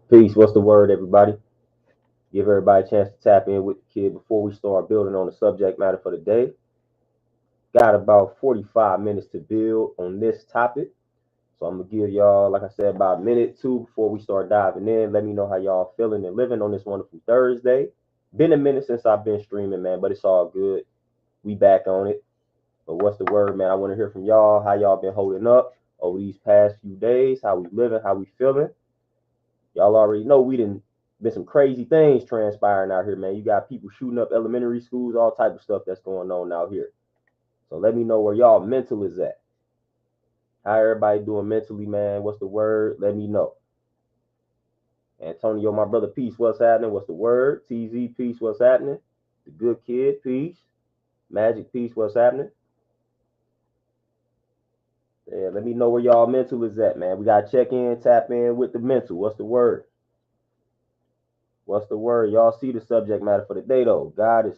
Peace. What's the word, everybody? Give everybody a chance to tap in with the kid before we start building on the subject matter for the day. Got about 45 minutes to build on this topic. So I'm gonna give y'all, like I said, about a minute two before we start diving in. Let me know how y'all feeling and living on this wonderful Thursday. Been a minute since I've been streaming, man, but it's all good. We back on it. But what's the word, man? I want to hear from y'all. How y'all been holding up over these past few days? How we living? How we feeling? Y'all already know we didn't been some crazy things transpiring out here, man. You got people shooting up elementary schools, all type of stuff that's going on out here. So let me know where y'all mental is at. How everybody doing mentally, man? What's the word? Let me know. Antonio, my brother, peace. What's happening? What's the word? TZ, peace. What's happening? The good kid, peace. Magic, peace. What's happening? Yeah, let me know where y'all mental is at, man. We gotta check in, tap in with the mental. What's the word? What's the word? Y'all see the subject matter for the day, though. God is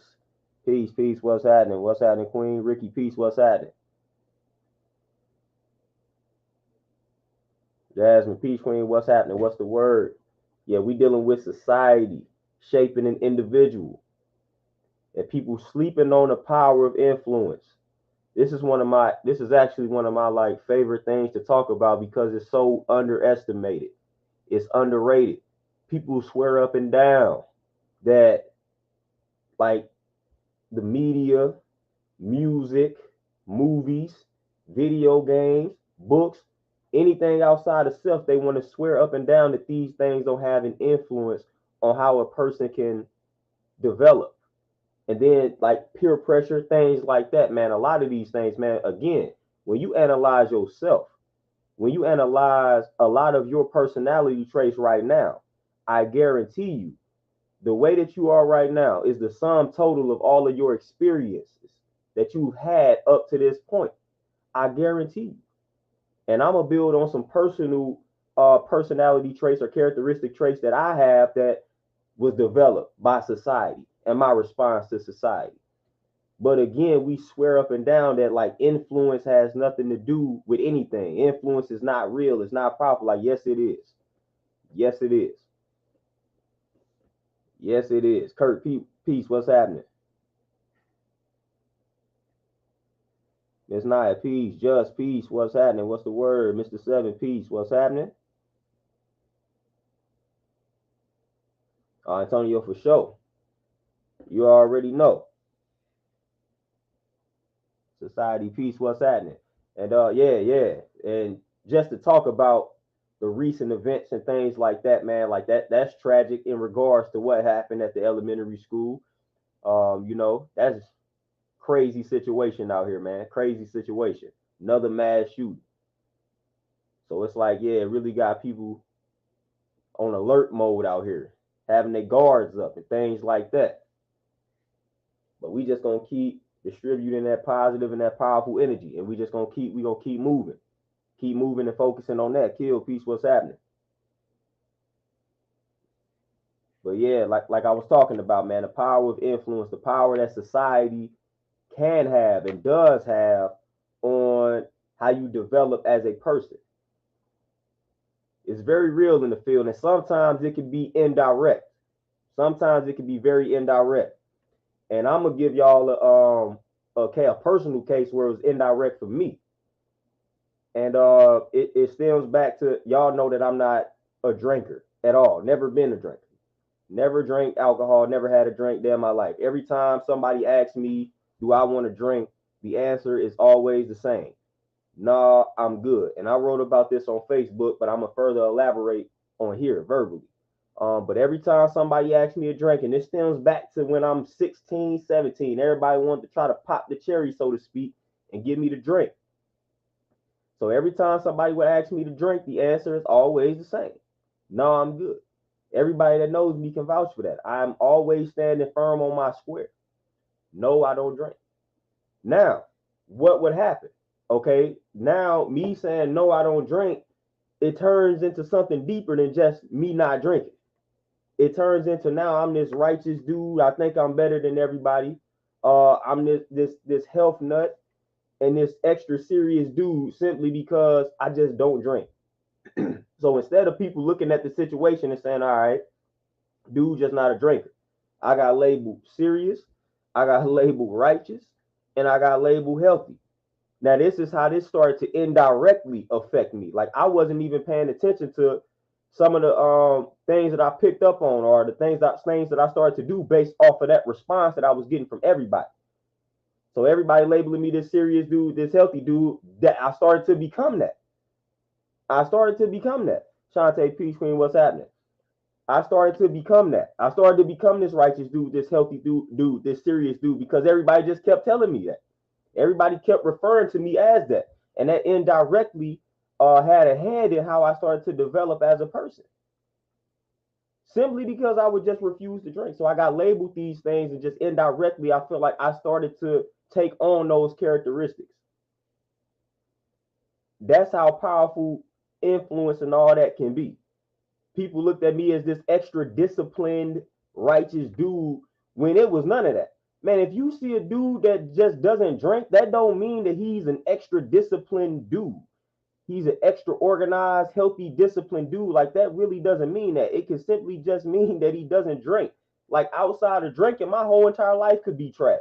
peace, peace. What's happening? What's happening, Queen? Ricky, peace. What's happening? Jasmine, peace, Queen. What's happening? What's the word? Yeah, we dealing with society shaping an individual and people sleeping on the power of influence. This is actually one of my like favorite things to talk about because it's so underestimated. It's underrated. People swear up and down that like the media, music, movies, video games, books, anything outside of self, they want to swear up and down that these things don't have an influence on how a person can develop. And then like peer pressure, things like that, man. A lot of these things, man, again, when you analyze yourself, when you analyze a lot of your personality traits right now, I guarantee you the way that you are right now is the sum total of all of your experiences that you've had up to this point. I guarantee you. And I'm gonna build on some personal personality traits or characteristic traits that I have that was developed by society and my response to society. But again, we swear up and down that like influence has nothing to do with anything. Influence is not real. It's not powerful. Like, yes, it is. Yes, it is. Yes, it is. Kurt, peace. What's happening? Miss Naya, peace. Just peace. What's happening? What's the word? Mr. Seven, peace. What's happening? Antonio, for sure. You already know. Society, peace. What's happening? And yeah. And just to talk about the recent events and things like that, man, like that's tragic in regards to what happened at the elementary school. That's crazy situation out here, man. Crazy situation. Another mass shooting. So it's like, yeah, it really got people on alert mode out here, having their guards up and things like that. But we just gonna keep distributing that positive and that powerful energy, and we gonna keep moving and focusing on that. Kill peace. What's happening? But yeah, like I was talking about, man, the power of influence, the power that society can have and does have on how you develop as a person. It's very real in the field, and sometimes it can be indirect. Sometimes it can be very indirect. And I'm gonna give y'all a personal case where it was indirect for me. And it stems back to y'all know that I'm not a drinker at all. Never been a drinker. Never drank alcohol. Never had a drink day in my life. Every time somebody asks me, "Do I want to drink?" the answer is always the same. Nah, I'm good. And I wrote about this on Facebook, but I'm gonna further elaborate on here verbally. But every time somebody asks me a drink, and this stems back to when I'm 16, 17, everybody wanted to try to pop the cherry, so to speak, and give me the drink. So every time somebody would ask me to drink, the answer is always the same. No, I'm good. Everybody that knows me can vouch for that. I'm always standing firm on my square. No, I don't drink. Now, what would happen? Okay, now me saying no, I don't drink, it turns into something deeper than just me not drinking. It turns into now I'm this righteous dude. I think I'm better than everybody. I'm this health nut and this extra serious dude simply because I just don't drink. So instead of people looking at the situation and saying, all right, dude just not a drinker, I got labeled serious, I got labeled righteous, and I got labeled healthy. Now, this is how this started to indirectly affect me. Like, I wasn't even paying attention to some of the things that I picked up on, or the things that I started to do based off of that response that I was getting from everybody. So everybody labeling me this serious dude, this healthy dude, that I started to become that. I started to become that. Shantae, Peace Queen, what's happening? I started to become that. I started to become this righteous dude, this healthy dude, this serious dude, because everybody just kept telling me that. Everybody kept referring to me as that. And that indirectly had a hand in how I started to develop as a person. Simply because I would just refuse to drink. So I got labeled these things, and just indirectly, I feel like I started to take on those characteristics. That's how powerful influence and all that can be. People looked at me as this extra disciplined, righteous dude when it was none of that. Man, if you see a dude that just doesn't drink, that don't mean that he's an extra disciplined dude. He's an extra organized, healthy, disciplined dude. Like, that really doesn't mean that. It can simply just mean that he doesn't drink. Like, outside of drinking, my whole entire life could be trash.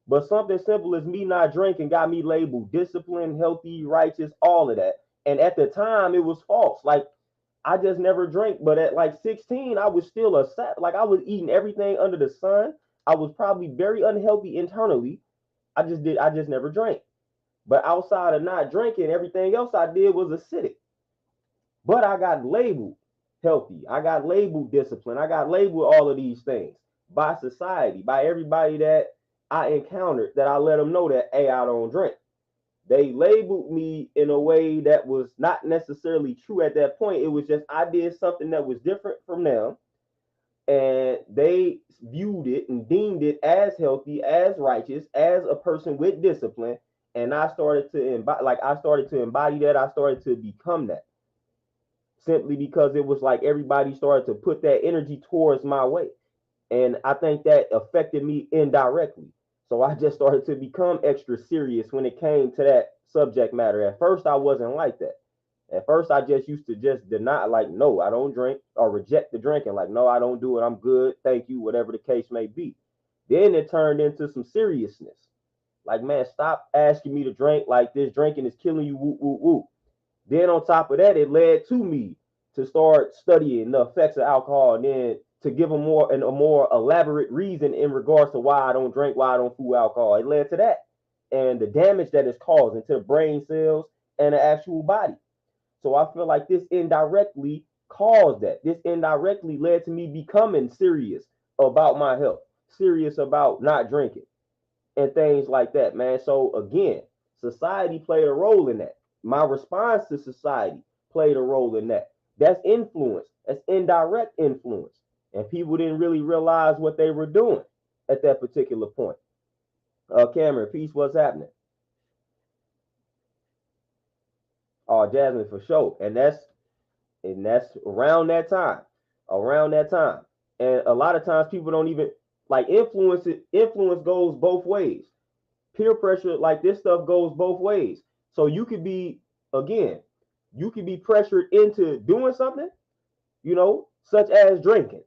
But something simple as me not drinking got me labeled disciplined, healthy, righteous, all of that. And at the time, it was false. Like, I just never drank. But at like 16, I was still like, I was eating everything under the sun. I was probably very unhealthy internally. I just never drank. But outside of not drinking, everything else I did was acidic. But I got labeled healthy. I got labeled disciplined. I got labeled all of these things by society, by everybody that I encountered, that I let them know that, hey, I don't drink. They labeled me in a way that was not necessarily true at that point. It was just I did something that was different from them, and they viewed it and deemed it as healthy, as righteous, as a person with discipline. And I started to embody that. I started to become that, simply because it was like everybody started to put that energy towards my way. And I think that affected me indirectly. So I just started to become extra serious when it came to that subject matter. At first, I wasn't like that. At first, I just used to just deny, like, no, I don't drink, or reject the drinking. Like, no, I don't do it. I'm good. Thank you, whatever the case may be. Then it turned into some seriousness. Like, man, stop asking me to drink. Like, this drinking is killing you. Woo, woo, woo. Then on top of that, it led to me to start studying the effects of alcohol, and then to give a more elaborate reason in regards to why I don't drink, why I don't fool alcohol. It led to that, and the damage that it's causing to the brain cells and the actual body. So I feel like this indirectly caused that. This indirectly led to me becoming serious about my health, serious about not drinking, and things like that, man. So again, society played a role in that. My response to society played a role in that. That's influence. That's indirect influence. And people didn't really realize what they were doing at that particular point. Cameron, peace, what's happening? Oh, Jasmine, for sure. And that's around that time. Around that time. And a lot of times people don't even like influence goes both ways. Peer pressure, like, this stuff goes both ways. So you could be, again, you could be pressured into doing something, such as drinking,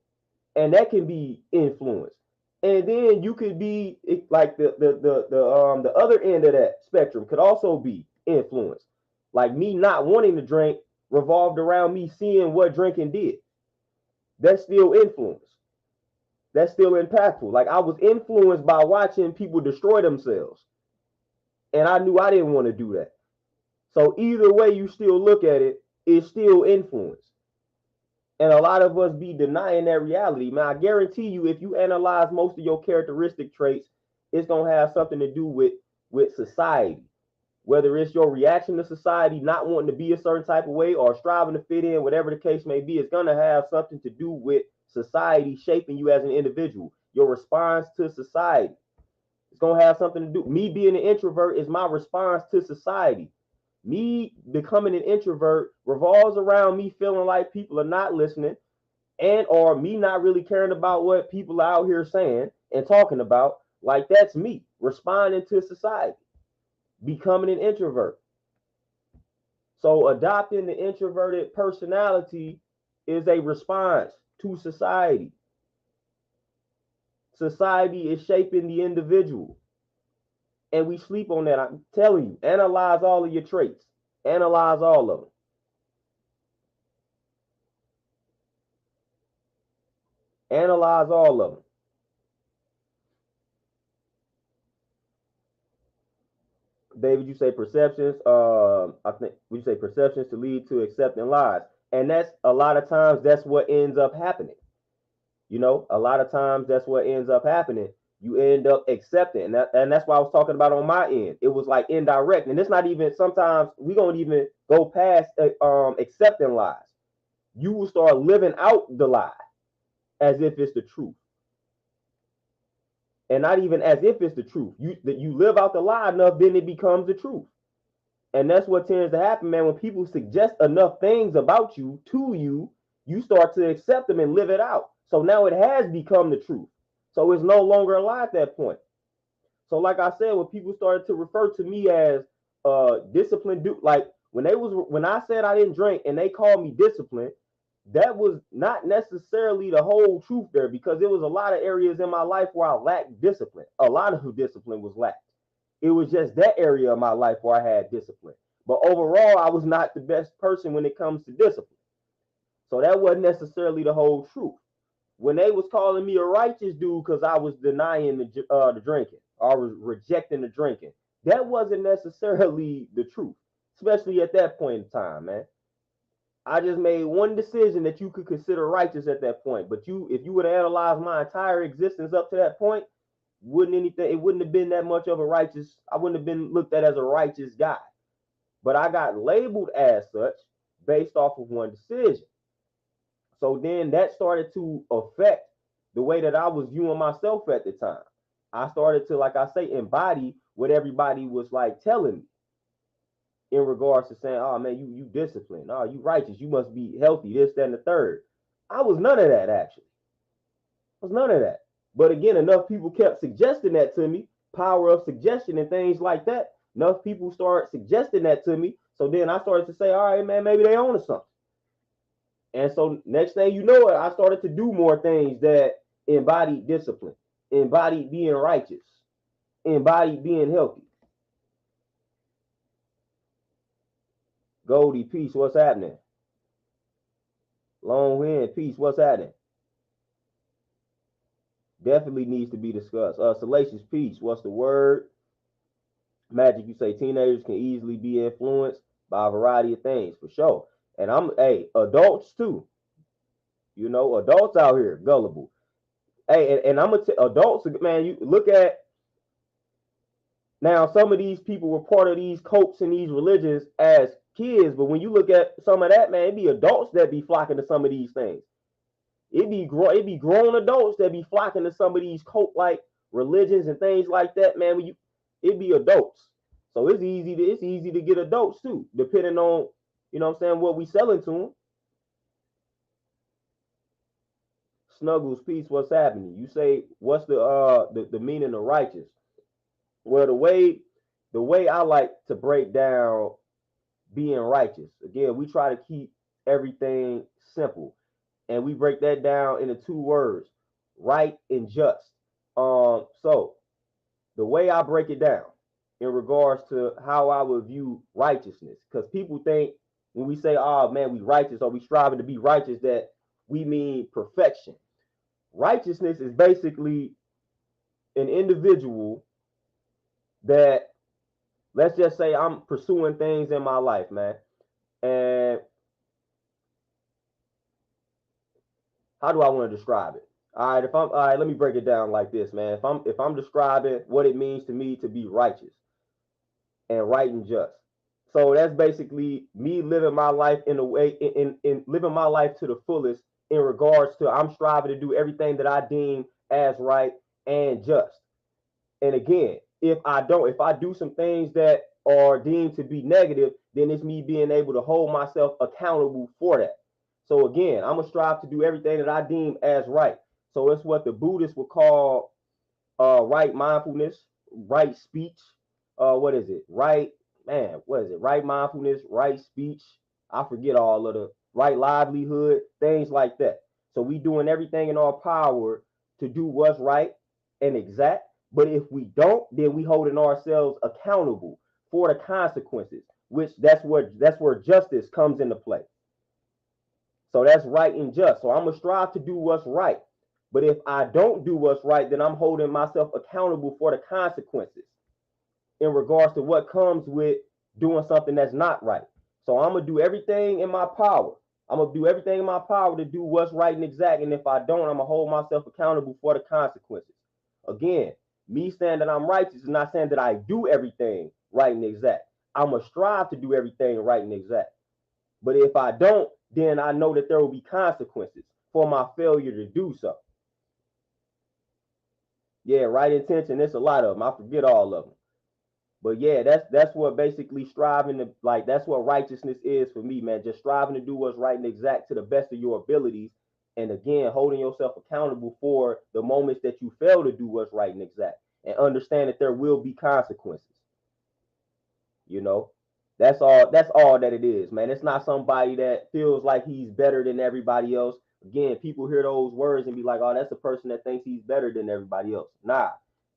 and that can be influence. And then you could be like the other end of that spectrum could also be influence. Like, me not wanting to drink revolved around me seeing what drinking did. That's still influence. That's still impactful. Like, I was influenced by watching people destroy themselves, and I knew I didn't want to do that. So either way you still look at it, it's still influence. And a lot of us be denying that reality. Man, I guarantee you, if you analyze most of your characteristic traits, it's gonna have something to do with society. Whether it's your reaction to society, not wanting to be a certain type of way, or striving to fit in, whatever the case may be, it's gonna have something to do with society shaping you as an individual. Your response to society. It's gonna have something to do. Me being an introvert is my response to society. Me becoming an introvert revolves around me feeling like people are not listening, and or me not really caring about what people are out here saying and talking about. Like, that's me responding to society, becoming an introvert. So adopting the introverted personality is a response to society. Society is shaping the individual. And we sleep on that. I'm telling you, analyze all of your traits. Analyze all of them. Analyze all of them. David, you say perceptions. I think you say perceptions to lead to accepting lies, and that's a lot of times that's what ends up happening. You know, a lot of times that's what ends up happening. You end up accepting, and that's why I was talking about on my end. It was like indirect, and it's not even. Sometimes we don't even go past accepting lies. You will start living out the lie as if it's the truth, and not even as if it's the truth. You live out the lie enough, then it becomes the truth. And that's what tends to happen, man. When people suggest enough things about you to you, you start to accept them and live it out. So now it has become the truth. So it's no longer a lie at that point. So, like I said, when people started to refer to me as disciplined, like when I said I didn't drink and they called me disciplined, that was not necessarily the whole truth there, because there was a lot of areas in my life where I lacked discipline. A lot of discipline was lacked. It was just that area of my life where I had discipline. But overall, I was not the best person when it comes to discipline. So that wasn't necessarily the whole truth. When they was calling me a righteous dude because I was denying the drinking, or I was rejecting the drinking, that wasn't necessarily the truth, especially at that point in time, man. I just made one decision that you could consider righteous at that point. But if you would have analyzed my entire existence up to that point, it wouldn't have been that much of a righteous. I wouldn't have been looked at as a righteous guy. But I got labeled as such based off of one decision. So then that started to affect the way that I was viewing myself at the time. I started to, like I say, embody what everybody was like telling me in regards to saying, oh man, you disciplined, oh, you righteous, you must be healthy, this, that, and the third. I was none of that, actually. I was none of that. But again, enough people kept suggesting that to me, power of suggestion and things like that. Enough people started suggesting that to me. So then I started to say, all right, man, maybe they own something. And so next thing you know, I started to do more things that embodied discipline, embodied being righteous, embodied being healthy. Goldie, peace, what's happening? Long Wind, peace, what's happening? Definitely needs to be discussed. Salacious, peace, what's the word? Magic, you say teenagers can easily be influenced by a variety of things, for sure. And adults too. You know, adults out here gullible. Hey, and I'm gonna adults, man. You look at now. Some of these people were part of these cults and these religions as kids, but when you look at some of that, man, it be adults that be flocking to some of these things. It be grown adults that be flocking to some of these cult like religions and things like that, man. It be adults. So it's easy to get adults too, depending on, you know what I'm saying, what we selling to them. Snuggles, peace, what's happening? You say, what's the meaning of righteous? Well, the way I like to break down being righteous, again, we try to keep everything simple, and we break that down into two words: right and just. So the way I break it down in regards to how I would view righteousness, because people think when we say, oh man, we righteous, or we striving to be righteous, that we mean perfection. Righteousness is basically an individual that, let's just say I'm pursuing things in my life, man. And how do I want to describe it? All right, let me break it down like this, man. If I'm describing what it means to me to be righteous and right and just. So that's basically me living my life in a way, in living my life to the fullest in regards to I'm striving to do everything that I deem as right and just. And again, if I do some things that are deemed to be negative, then it's me being able to hold myself accountable for that. So again, I'm gonna strive to do everything that I deem as right. So it's what the Buddhists would call right mindfulness, right speech, what is it? Right. man, what is it? Right mindfulness, right speech. I forget all of the right livelihood, things like that. So we doing everything in our power to do what's right and exact. But if we don't, then we holding ourselves accountable for the consequences, which that's where justice comes into play. So that's right and just. So I'm gonna strive to do what's right. But if I don't do what's right, then I'm holding myself accountable for the consequences in regards to what comes with doing something that's not right. So I'm gonna do everything in my power. I'm gonna do everything in my power to do what's right and exact. And if I don't, I'm gonna hold myself accountable for the consequences. Again, me saying that I'm righteous is not saying that I do everything right and exact. I'm gonna strive to do everything right and exact. But if I don't, then I know that there will be consequences for my failure to do so. Yeah, right intention. There's a lot of them. I forget all of them. But yeah, that's what basically striving to, like, that's what righteousness is for me, man. Just striving to do what's right and exact to the best of your abilities. And again, holding yourself accountable for the moments that you fail to do what's right and exact. And understand that there will be consequences. You know, that's all that it is, man. It's not somebody that feels like he's better than everybody else. Again, people hear those words and be like, oh, that's a person that thinks he's better than everybody else. Nah,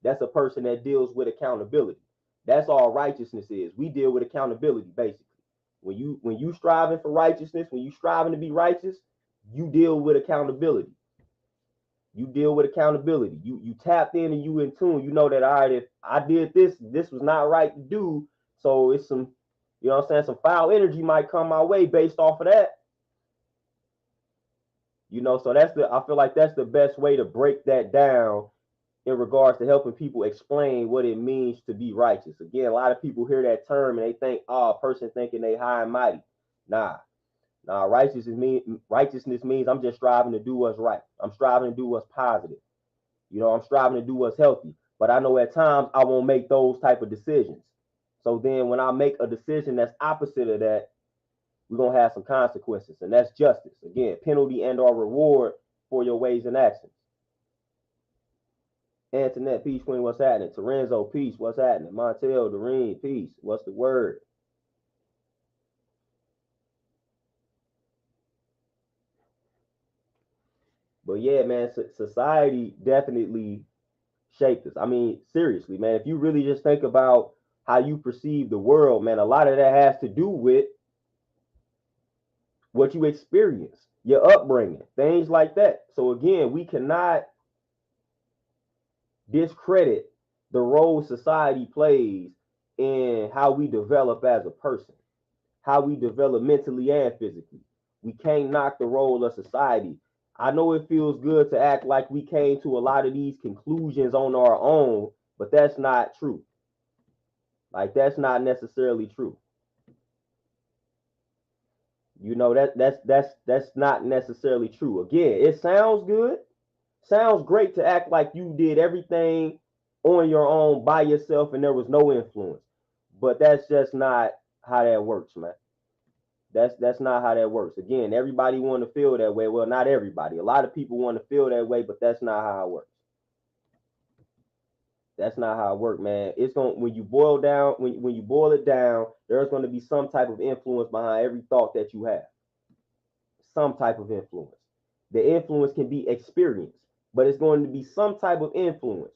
that's a person that deals with accountability. That's all righteousness is. We deal with accountability, basically. When you striving for righteousness, when you striving to be righteous, you deal with accountability. You deal with accountability. You tapped in and you in tune. You know that, all right, if I did this was not right to do. So it's some, you know what I'm saying, some foul energy might come my way based off of that. So I feel like that's the best way to break that down in regards to helping people explain what it means to be righteous. Again, a lot of people hear that term and they think, oh, a person thinking they high and mighty. Nah. Nah, righteousness means I'm just striving to do what's right. I'm striving to do what's positive. I'm striving to do what's healthy. But I know at times I won't make those type of decisions. So then when I make a decision that's opposite of that, we're gonna have some consequences. And that's justice. Again, penalty and or reward for your ways and actions. Antoinette, peace, Queen, what's happening? Terenzo, peace, what's happening? Montel, Doreen, peace, what's the word? But yeah, man, society definitely shaped us. I mean, seriously, man, if you really just think about how you perceive the world, man, a lot of that has to do with what you experience, your upbringing, things like that. So again, we cannot discredit the role society plays in how we develop as a person, how we develop mentally and physically. We can't knock the role of society. I know it feels good to act like we came to a lot of these conclusions on our own, but that's not true. Like, that's not necessarily true. That's not necessarily true. Again, it sounds good, sounds great to act like you did everything on your own by yourself and there was no influence, but that's just not how that works, man. That's not how that works. Again, everybody want to feel that way. Well, not everybody. A lot of people want to feel that way, but that's not how it works. That's not how it works, man. It's going when you boil down when you boil it down, there's going to be some type of influence behind every thought that you have. Some type of influence. The influence can be experienced, but it's going to be some type of influence.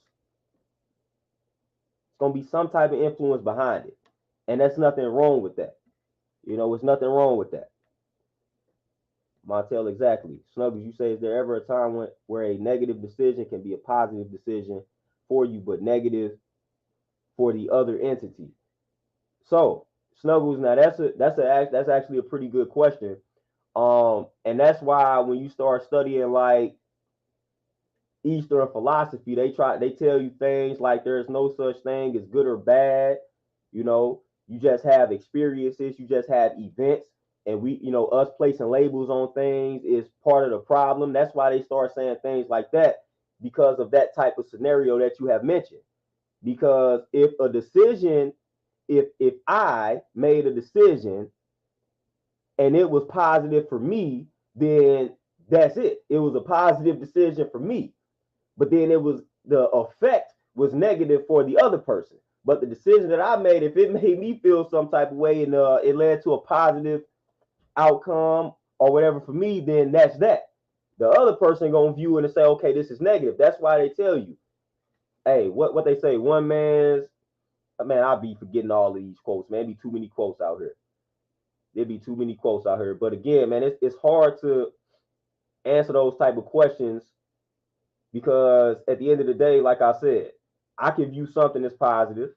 It's going to be some type of influence behind it. And that's nothing wrong with that. It's nothing wrong with that. Montel, exactly. Snuggles, you say, is there ever a time where a negative decision can be a positive decision for you, but negative for the other entity? So, Snuggles, now that's actually a pretty good question. And that's why when you start studying like Eastern philosophy, they tell you things like there's no such thing as good or bad. You just have experiences, you just have events, and us placing labels on things is part of the problem. That's why they start saying things like that, because of that type of scenario that you have mentioned. Because if I made a decision and it was positive for me, then that's it. It was a positive decision for me. But then the effect was negative for the other person. But the decision that I made, if it made me feel some type of way and it led to a positive outcome or whatever for me, then that's that. The other person gonna view it and say, okay, this is negative. That's why they tell you, hey, what they say, one man's man, I'll be forgetting all of these quotes, man. Be too many quotes out here. There'd be too many quotes out here. But again, man, it's hard to answer those type of questions because at the end of the day, like I said, I can view something as positive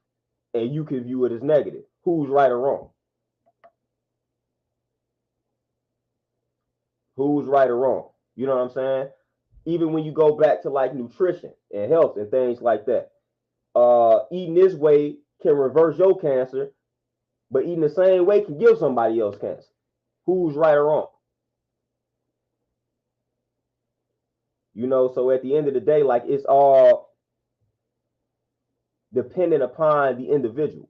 and you can view it as negative. Who's right or wrong? Who's right or wrong? You know what I'm saying? Even when you go back to like nutrition and health and things like that, eating this way can reverse your cancer, but eating the same way can give somebody else cancer. Who's right or wrong? You know, so at the end of the day, like it's all dependent upon the individual.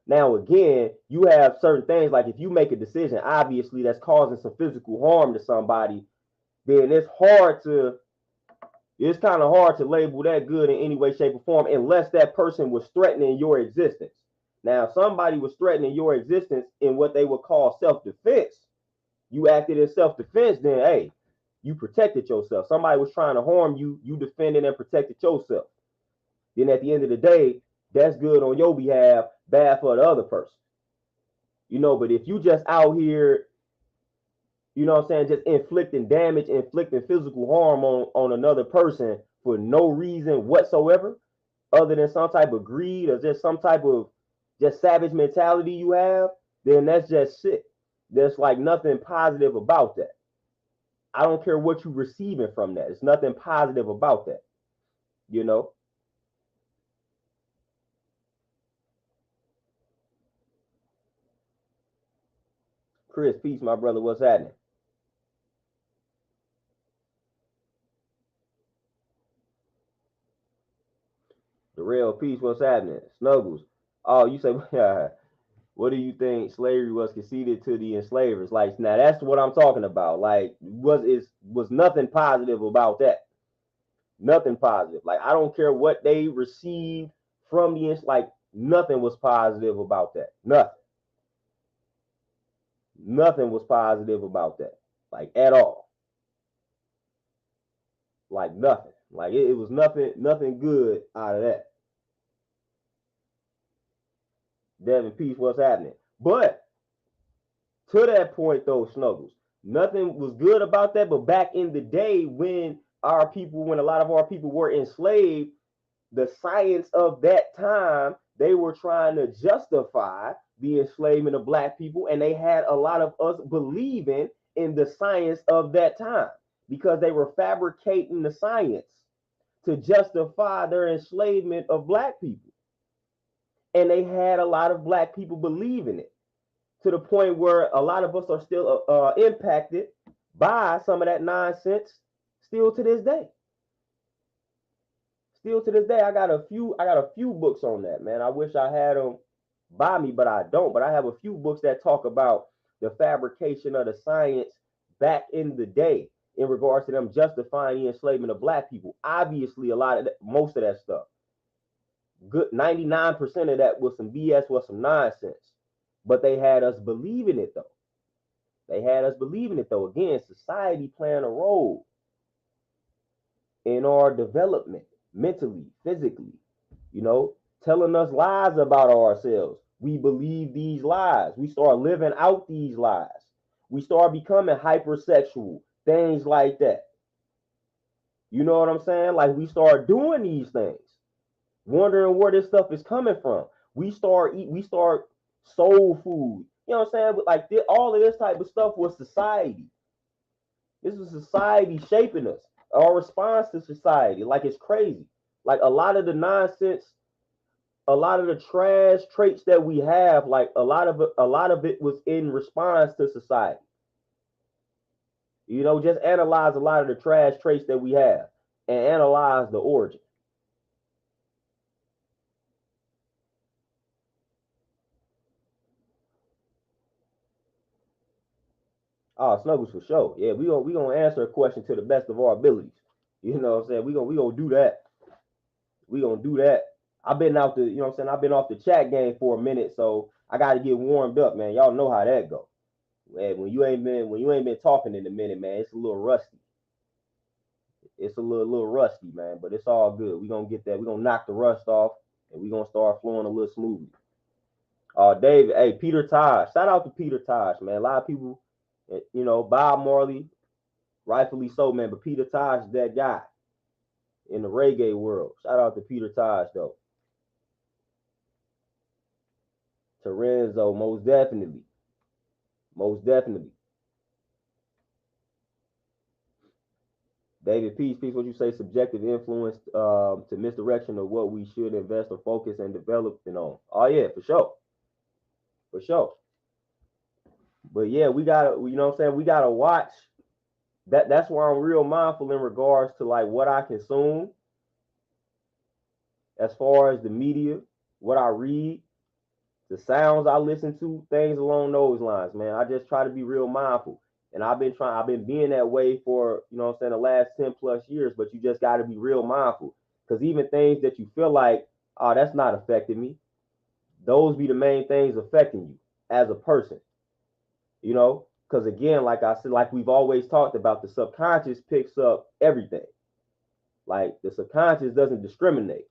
Now, again, you have certain things like if you make a decision, obviously that's causing some physical harm to somebody, then it's kind of hard to label that good in any way, shape, or form unless that person was threatening your existence. Now, if somebody was threatening your existence in what they would call self-defense, you acted in self-defense, then hey, you protected yourself. Somebody was trying to harm you, you defended and protected yourself. Then at the end of the day, that's good on your behalf, bad for the other person. You know, but if you just out here, you know what I'm saying, just inflicting damage, inflicting physical harm on another person for no reason whatsoever, other than some type of greed or just some type of just savage mentality you have, then that's just shit. There's like nothing positive about that. I don't care what you're receiving from that. It's nothing positive about that. You know? Chris, peace, my brother. What's happening? The real peace, what's happening? Snuggles. Oh, you say, what do you think slavery was conceded to the enslavers? Like, now that's what I'm talking about. Like, was nothing positive about that. Nothing positive. Like, I don't care what they received from the like nothing was positive about that. Nothing. Nothing was positive about that. Like at all. Like nothing. Like it was nothing good out of that. Devin Peace, what's happening? But to that point though, Snuggles, nothing was good about that. But back in the day when when a lot of our people were enslaved, the science of that time, they were trying to justify the enslavement of black people, and they had a lot of us believing in the science of that time because they were fabricating the science to justify their enslavement of black people. And they had a lot of black people believing it to the point where a lot of us are still impacted by some of that nonsense still to this day. Still to this day, I got a few books on that, man. I wish I had them by me, but I don't. But I have a few books that talk about the fabrication of the science back in the day in regards to them justifying the enslavement of black people. Obviously, most of that stuff, good 99% of that was some BS, was some nonsense. But they had us believing it though. They had us believing it though. Again, society playing a role in our development mentally, physically, you know, telling us lies about ourselves. We believe these lies. We start living out these lies. We start becoming hypersexual, things like that. You know what I'm saying? Like we start doing these things, wondering where this stuff is coming from. We start soul food. You know what I'm saying? But like all of this type of stuff was society. This is society shaping us. Our response to society, like it's crazy. Like a lot of the nonsense, a lot of the trash traits that we have, like a lot of it was in response to society. You know, just analyze a lot of the trash traits that we have and analyze the origin. Oh, Snuggles for sure. Yeah, we gonna answer a question to the best of our abilities. You know what I'm saying? We gonna do that. We gonna do that. I've been out the, you know what I'm saying? I've been off the chat game for a minute, so I got to get warmed up, man. Y'all know how that go. Man, when you ain't been talking in a minute, man, it's a little rusty. It's a little rusty, man, but it's all good. We're gonna get that. We're gonna knock the rust off, and we're gonna start flowing a little smoothly. David, hey, Peter Tosh. Shout out to Peter Tosh, man. A lot of people, you know, Bob Marley, rightfully so, man. But Peter Tosh is that guy in the reggae world. Shout out to Peter Tosh, though. Terenzo, most definitely. Most definitely. David, peace. What you say? Subjective influence to misdirection of what we should invest or focus and develop on. Oh yeah, for sure, for sure. But yeah, we gotta, you know what I'm saying? We gotta watch. That's why I'm real mindful in regards to like what I consume, as far as the media, what I read, the sounds I listen to, things along those lines, man. I just try to be real mindful. And I've been being that way for, you know what I'm saying, the last 10 plus years, but you just got to be real mindful. Because even things that you feel like, oh, that's not affecting me, those be the main things affecting you as a person, you know? Because again, like I said, like we've always talked about, the subconscious picks up everything. Like the subconscious doesn't discriminate.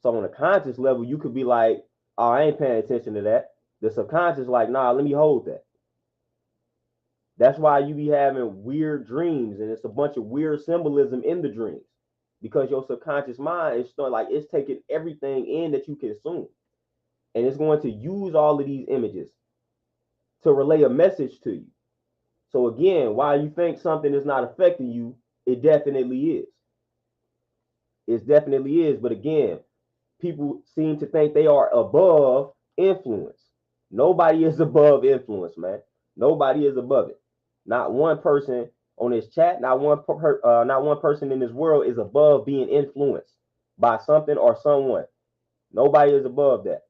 So on a conscious level, you could be like, oh, I ain't paying attention to that. The subconscious, like, nah, let me hold that. That's why you be having weird dreams, and it's a bunch of weird symbolism in the dreams, because your subconscious mind is still like it's taking everything in that you consume, and it's going to use all of these images to relay a message to you. So again, while you think something is not affecting you, it definitely is. It definitely is. But again, people seem to think they are above influence. Nobody is above influence, man. Nobody is above it. Not one person on this chat, not one person in this world is above being influenced by something or someone. Nobody is above that.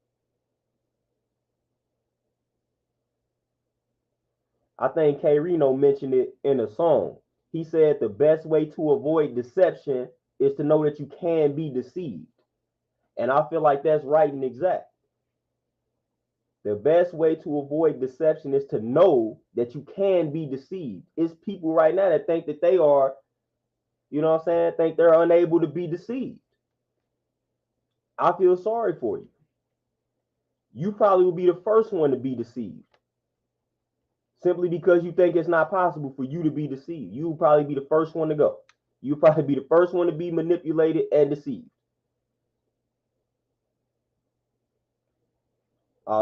I think K Reno mentioned it in a song. He said the best way to avoid deception is to know that you can be deceived. And I feel like that's right and exact. The best way to avoid deception is to know that you can be deceived. It's people right now that think that they are, you know what I'm saying, think they're unable to be deceived. I feel sorry for you. You probably will be the first one to be deceived, simply because you think it's not possible for you to be deceived. You will probably be the first one to go. You'll probably be the first one to be manipulated and deceived.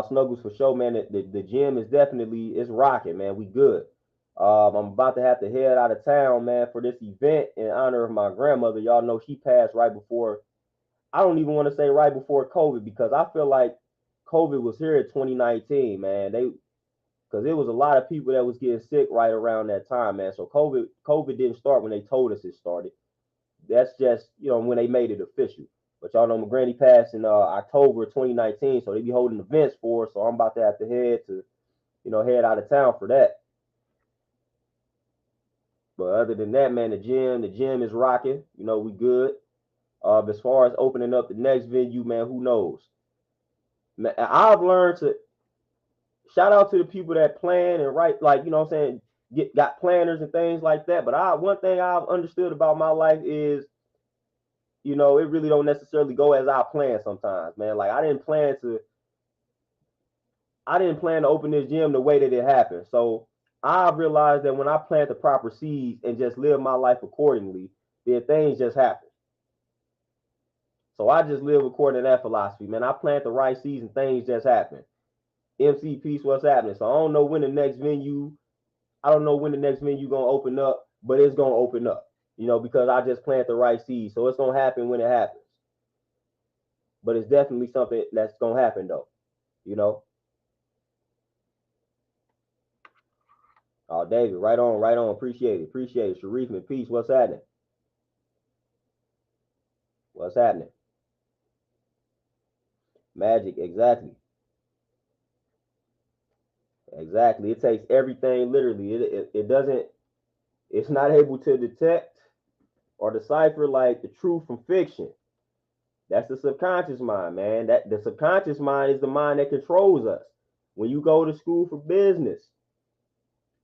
Snuggles, for sure, man. The gym is definitely, it's rocking, man. We good. I'm about to have to head out of town, man, for this event in honor of my grandmother. Y'all know she passed right before, I don't even want to say right before COVID, because I feel like COVID was here in 2019, man. Because it was a lot of people that was getting sick right around that time, man. So COVID didn't start when they told us it started. That's just, you know, when they made it official. But y'all know my granny passed in October 2019, so they be holding events for her. So I'm about to have to head out of town for that. But other than that, man, the gym is rocking. You know, we good. As far as opening up the next venue, man, who knows? Man, I've learned to shout out to the people that plan and write, like, you know what I'm saying, got planners and things like that. But one thing I've understood about my life is, you know, it really don't necessarily go as I plan sometimes, man. Like I didn't plan to open this gym the way that it happened. So I realized that when I plant the proper seeds and just live my life accordingly, then things just happen. So I just live according to that philosophy, man. I plant the right seeds and things just happen. MC Peace, what's happening? So I don't know when the next venue gonna open up, but it's gonna open up, you know, because I just plant the right seeds. So it's gonna happen when it happens. But it's definitely something that's gonna happen though, you know. Oh, David, right on, right on. Appreciate it. Sharif and Peace, what's happening? What's happening? Magic, exactly. Exactly. It takes everything literally. It doesn't, it's not able to detect or decipher like the truth from fiction. That's the subconscious mind, man. That the subconscious mind is the mind that controls us. When you go to school for business,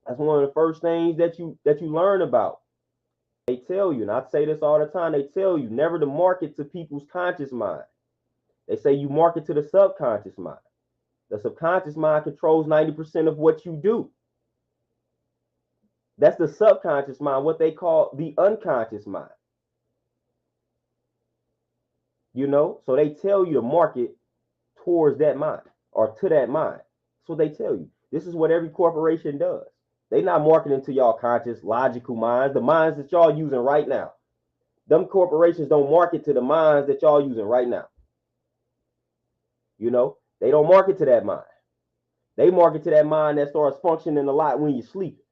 that's one of the first things that you learn about. They tell you, and I say this all the time, they tell you never to market to people's conscious mind. They say you market to the subconscious mind. The subconscious mind controls 90% of what you do. That's the subconscious mind, what they call the unconscious mind. So they tell you to market towards that mind or to that mind. That's what they tell you. This is what every corporation does. They not marketing to y'all conscious, logical minds, the minds that y'all using right now. Them corporations don't market to the minds that y'all using right now. They don't market to that mind. They market to that mind that starts functioning a lot when you're sleeping.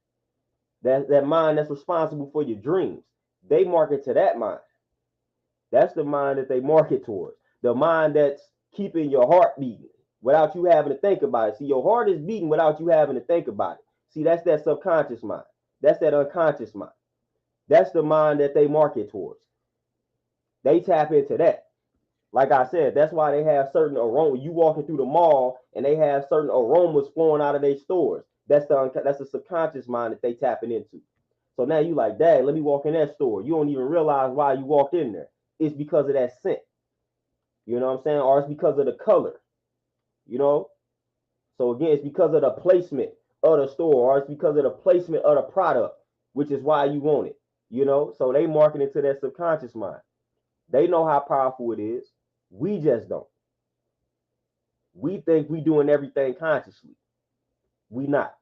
That mind that's responsible for your dreams. They market to that mind. That's the mind that they market towards. The mind that's keeping your heart beating without you having to think about it. See, your heart is beating without you having to think about it. See, that's that subconscious mind. That's that unconscious mind. That's the mind that they market towards. They tap into that. Like I said, that's why they have certain aromas. You walking through the mall and they have certain aromas flowing out of their stores. That's the subconscious mind that they tapping into. So now you like, Dad, let me walk in that store. You don't even realize why you walked in there. It's because of that scent. You know what I'm saying? Or it's because of the color. So again, it's because of the placement of the store, or it's because of the placement of the product, which is why you want it. So they market it to that subconscious mind. They know how powerful it is. We just don't. We think we doing everything consciously. We not.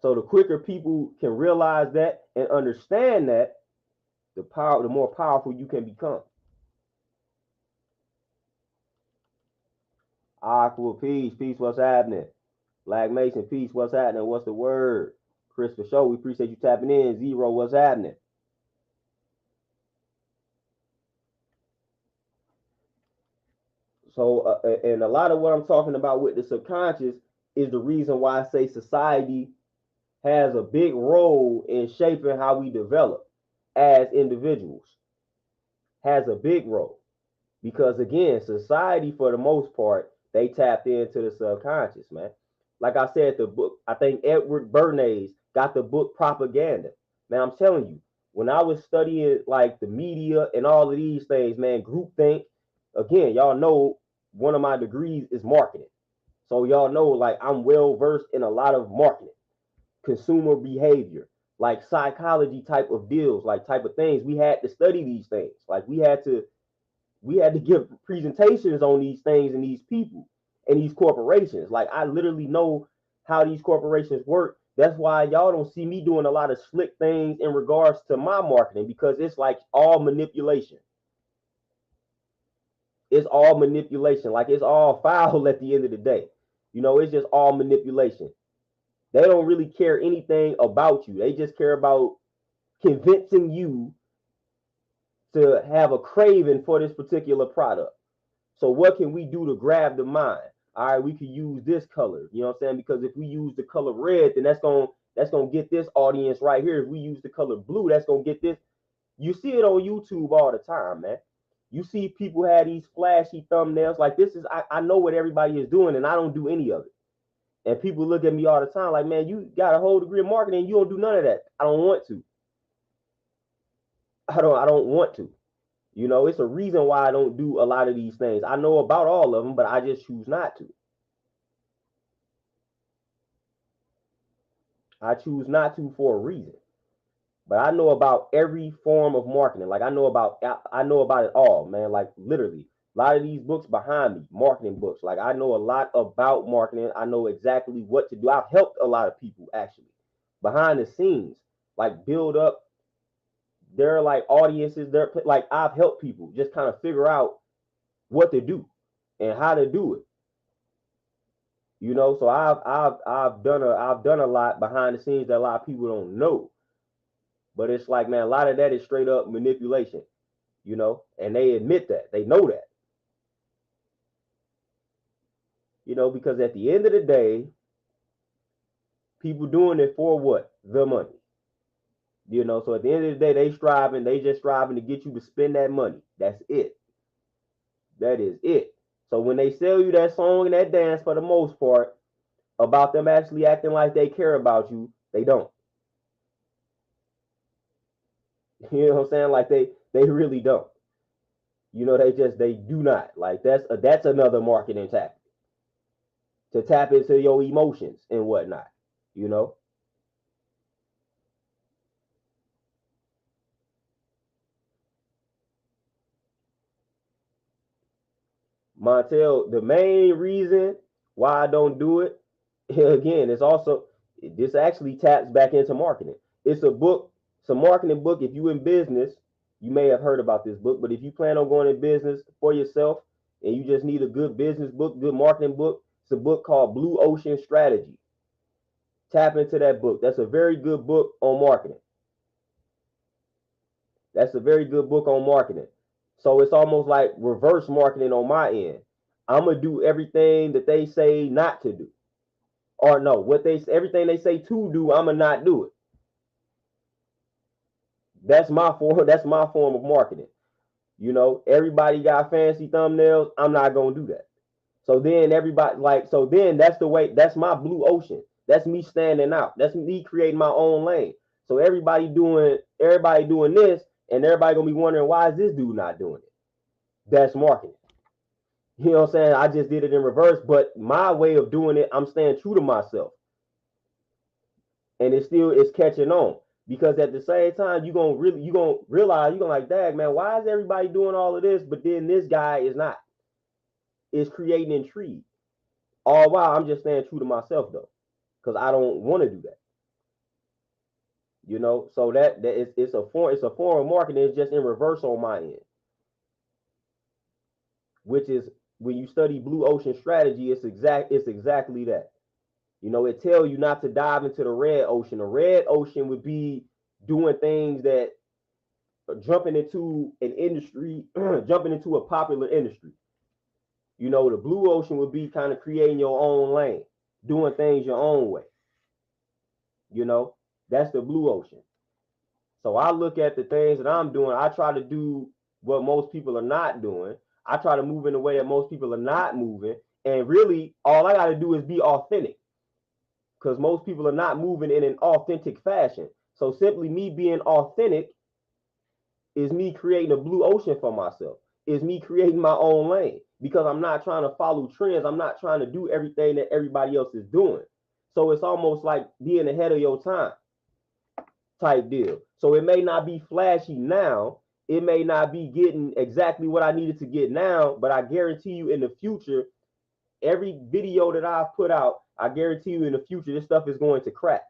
So the quicker people can realize that and understand that, the more powerful you can become. Aqua, peace, what's happening? Black Mason, peace, what's happening? What's the word? Chris, for sure, we appreciate you tapping in. Zero, what's happening? So, and a lot of what I'm talking about with the subconscious is the reason why I say society has a big role in shaping how we develop as individuals. Has a big role. Because again, society, for the most part, they tapped into the subconscious, man. Like I said, the book, I think Edward Bernays got the book Propaganda. Man, I'm telling you, when I was studying like the media and all of these things, man, groupthink, again, y'all know one of my degrees is marketing. So y'all know, like, I'm well versed in a lot of marketing, consumer behavior, like psychology type of deals, like type of things. We had to study these things. Like we had to give presentations on these things and these people and these corporations. Like I literally know how these corporations work. That's why y'all don't see me doing a lot of slick things in regards to my marketing, because it's like all manipulation. It's all manipulation. Like it's all foul at the end of the day. It's just all manipulation. They don't really care anything about you. They just care about convincing you to have a craving for this particular product. So what can we do to grab the mind? All right, we can use this color. You know what I'm saying? Because if we use the color red, then that's gonna get this audience right here. If we use the color blue, that's gonna get this. You see it on YouTube all the time, man. You see people have these flashy thumbnails. Like this is, I know what everybody is doing, and I don't do any of it. And people look at me all the time like, man, you got a whole degree of marketing, you don't do none of that. I don't want to. I don't want to. It's a reason why I don't do a lot of these things. I know about all of them, but I just choose not to. I choose not to for a reason. But I know about every form of marketing. Like I know about it all, man. Like literally, a lot of these books behind me, marketing books. Like I know a lot about marketing. I know exactly what to do. I've helped a lot of people actually behind the scenes, like build up their like audiences. They're like I've helped people just kind of figure out what to do and how to do it. So I've done a lot behind the scenes that a lot of people don't know. But it's like, man, a lot of that is straight up manipulation, and they admit that. They know that. Because at the end of the day, people doing it for what? The money. So at the end of the day, they just striving to get you to spend that money. That's it. That is it. So when they sell you that song and that dance, for the most part, about them actually acting like they care about you, they don't. You know what I'm saying? Like they really don't. You know, they do not. Like that's another marketing tactic to tap into your emotions and whatnot. You know, Montel, the main reason why I don't do it, again, it's also, this actually taps back into marketing. It's a book, it's a marketing book. If you in business, you may have heard about this book, but if you plan on going in business for yourself and you just need a good business book, good marketing book, it's a book called Blue Ocean Strategy. Tap into that book. That's a very good book on marketing. That's a very good book on marketing. So it's almost like reverse marketing on my end. I'm gonna do everything that they say not to do, or no, what they everything they say to do, I'm gonna not do it. That's my form. That's my form of marketing. You know, everybody got fancy thumbnails. I'm not gonna do that. So then everybody so then that's the way. That's my blue ocean. That's me standing out. That's me creating my own lane. So everybody doing this, and everybody gonna be wondering why is this dude not doing it? That's marketing. You know what I'm saying? I just did it in reverse, but my way of doing it, I'm staying true to myself. And it's catching on. Because at the same time, you gonna realize, you're gonna like, dang man, why is everybody doing all of this? But then this guy is not. It's creating intrigue. All while I'm just staying true to myself though. Because I don't want to do that. You know, so it's a form of marketing, it's just in reverse on my end. Which is when you study blue ocean strategy, it's exactly that. You know, it tells you not to dive into the red ocean. The red ocean would be doing things that jumping into an industry, jumping into a popular industry. You know, the blue ocean would be kind of creating your own lane, doing things your own way. You know, that's the blue ocean. So I look at the things that I'm doing. I try to do what most people are not doing. I try to move in a way that most people are not moving. And really, all I got to do is be authentic, because most people are not moving in an authentic fashion. So simply me being authentic is me creating a blue ocean for myself. Is me creating my own lane, because I'm not trying to follow trends. I'm not trying to do everything that everybody else is doing. So it's almost like being ahead of your time type deal. So it may not be flashy now. It may not be getting exactly what I needed to get now, but I guarantee you in the future, every video that I've put out, I guarantee you in the future, this stuff is going to crack.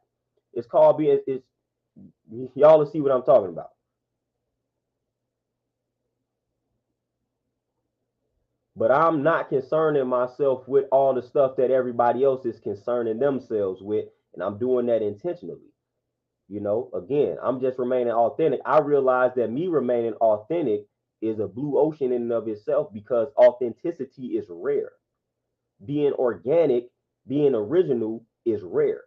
It's called being, it's, y'all will see what I'm talking about. But I'm not concerning myself with all the stuff that everybody else is concerning themselves with. And I'm doing that intentionally. You know, again, I'm just remaining authentic. I realize that me remaining authentic is a blue ocean in and of itself, because authenticity is rare. Being organic, being original is rare.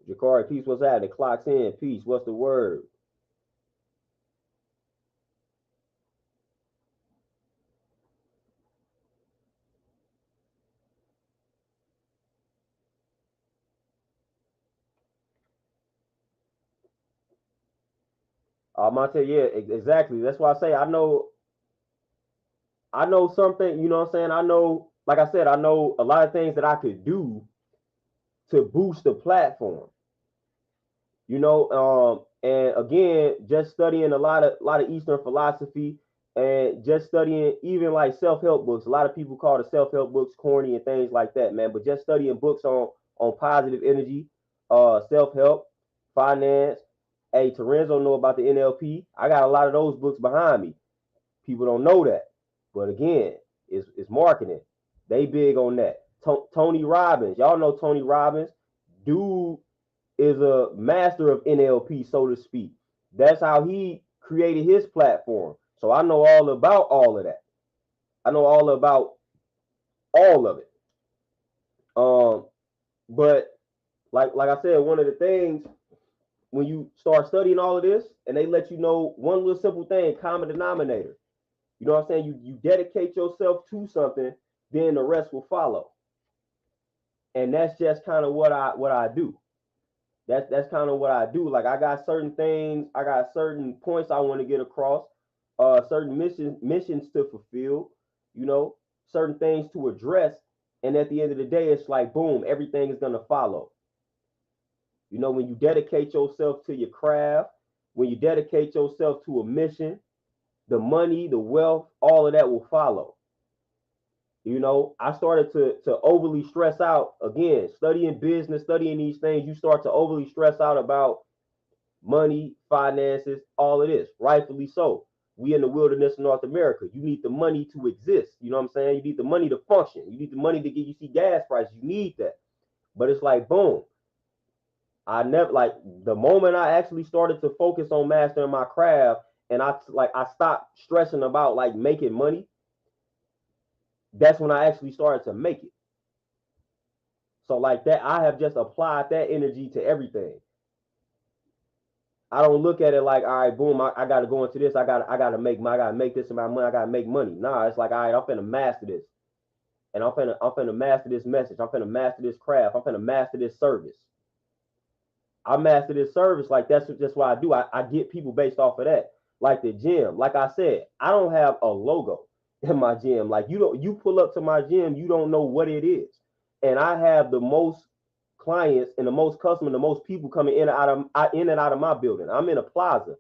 Jakari, peace, what's that? The clock's in. Peace, what's the word? Monte, yeah, exactly. That's why I say I know something, you know what I'm saying? I know, like I said, I know a lot of things that I could do to boost the platform. You know, and again, just studying a lot of Eastern philosophy, and just studying even like self-help books. A lot of people call the self-help books corny and things like that, man. But just studying books on positive energy, self-help, finance. Hey, Terenzo know about the NLP. I got a lot of those books behind me. People don't know that, but again, it's marketing. They big on that. Tony Robbins, y'all know Tony Robbins. Dude is a master of NLP, so to speak. That's how he created his platform. So I know all about all of that. I know all about all of it. But like I said, one of the things when you start studying all of this, and they let you know one little simple thing, common denominator. You know what I'm saying? You dedicate yourself to something, then the rest will follow. And that's just kind of what I do. That's kind of what I do. Like I got certain things, I got certain points I want to get across, certain missions to fulfill, you know, certain things to address. And at the end of the day, it's like boom, everything is gonna follow. You know, when you dedicate yourself to your craft, when you dedicate yourself to a mission, the money, the wealth, all of that will follow. You know, I started to overly stress out again, studying business, studying these things. You start to overly stress out about money, finances, all of this. Rightfully so. We in the wilderness of North America. You need the money to exist. You know what I'm saying? You need the money to function. You need the money to get you see gas prices. You need that. But it's like boom. I never like the moment I actually started to focus on mastering my craft and I stopped stressing about like making money. That's when I actually started to make it. So like that, I have just applied that energy to everything. I don't look at it like, all right, boom, I got to go into this. I gotta make this amount of money. I gotta make money. Nah, it's like, all right, I'm finna master this, and I'm finna master this message. I'm finna master this craft. I'm finna master this service. I master this service. Like that's just what I do. I get people based off of that. Like the gym. Like I said, I don't have a logo in my gym. Like you pull up to my gym, you don't know what it is. And I have the most clients and the most customers, the most people coming in and out of my building. I'm in a plaza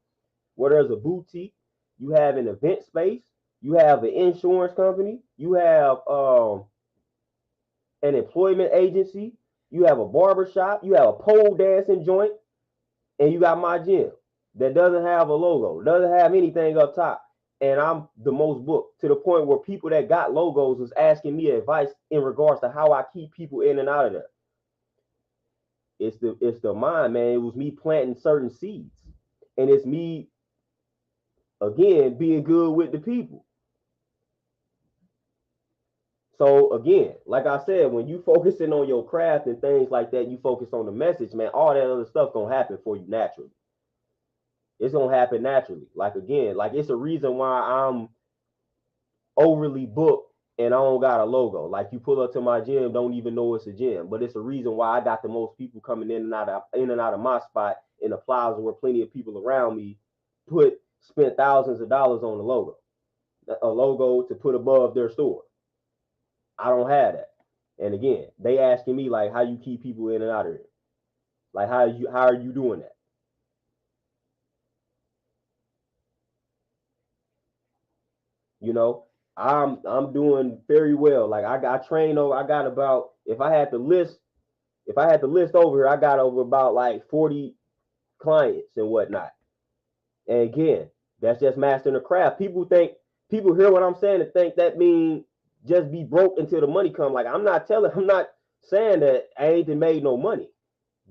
where there's a boutique, you have an event space, you have an insurance company, you have an employment agency, you have a barber shop, you have a pole dancing joint, and you got my gym that doesn't have a logo, doesn't have anything up top. And I'm the most booked to the point where people that got logos was asking me advice in regards to how I keep people in and out of there. It's the mind, man. It was me planting certain seeds. And it's me again being good with the people. So again, like I said, when you focusing on your craft and things like that, you focus on the message, man, all that other stuff gonna happen for you naturally. It's gonna happen naturally. Like again, like it's a reason why I'm overly booked and I don't got a logo. Like you pull up to my gym, don't even know it's a gym. But it's a reason why I got the most people coming in and out of my spot in a plaza where plenty of people around me spent thousands of dollars on a logo to put above their store. I don't have that. And again, they asking me like how you keep people in and out of it. Like how are you doing that? You know, I'm doing very well. Like I train over. I got about if I had to list over here, I got over about like 40 clients and whatnot. And again, that's just mastering the craft. People hear what I'm saying and think that means just be broke until the money come. Like I'm not saying that I ain't made no money.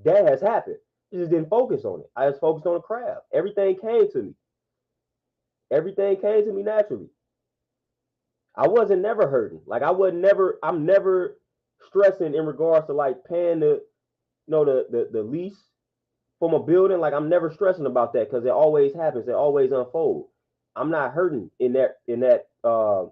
That has happened. I just didn't focus on it. I just focused on the craft. Everything came to me. Everything came to me naturally. I wasn't never hurting. Like I'm never stressing in regards to like paying the lease from a building. Like I'm never stressing about that because it always happens. It always unfolds. I'm not hurting in that